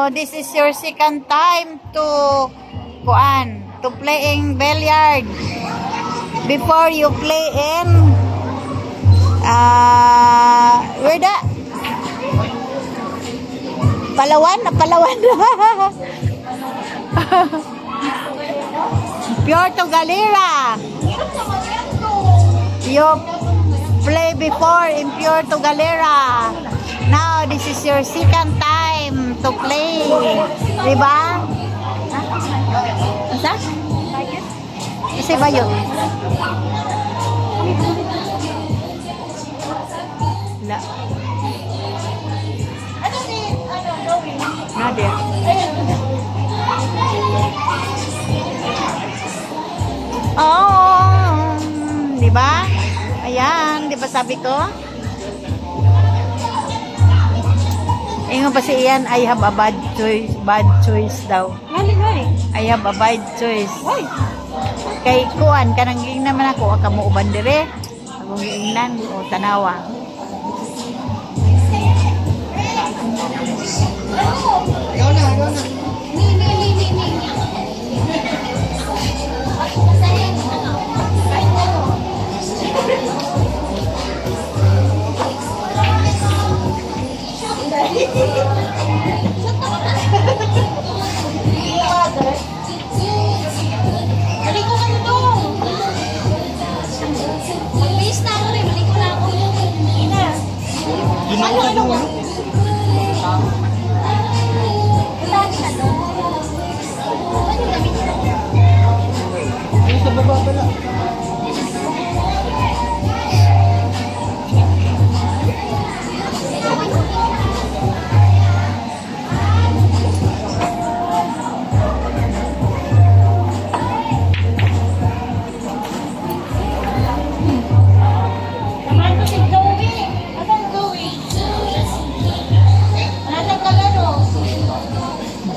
Now, this is your second time to playing billiard. Before you play in where that? Palawan? Puerto Galera. You play before in Puerto Galera. Now, this is your second time to play. Diba? Asa? Kasi ba yun? La. Nadia. Oh, diba? Ayan, diba sabi ko? Ingon pa si Ian, I have a bad choice daw. I have a bad choice. Kay kuan, kanang giingnan naman ako, kamo uban dire. Akong giingnan o tanawa. Ikaw na.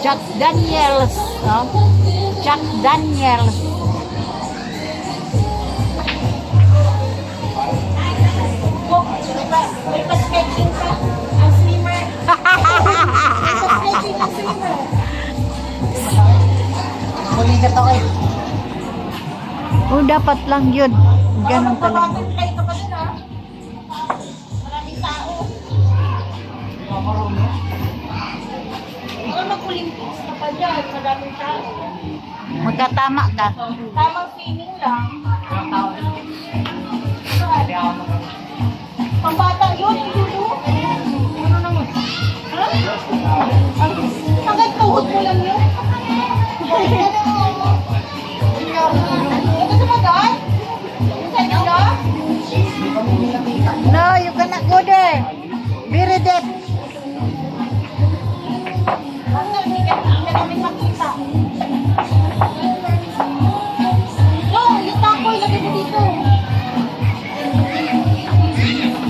Jack Daniels, no? Jack Daniels. May pa-sketching ka. Ang swimmer. Pa-sketching ang swimmer. Muli ka to eh. Oh, dapat lang yun. Ganun talaga. Kayo ka pa din, ha? Maraming tao. Baka mag-Olympics ka pa dyan. Maraming tao. Magkatama ka. Tamang swimming lang. Pambata yun, judo. Ano naman? Ha? Hanggang tuhod mo lang yun. Ito sa magaan? Sa nila? No, you cannot go there. Very deep. Hindi kami makita.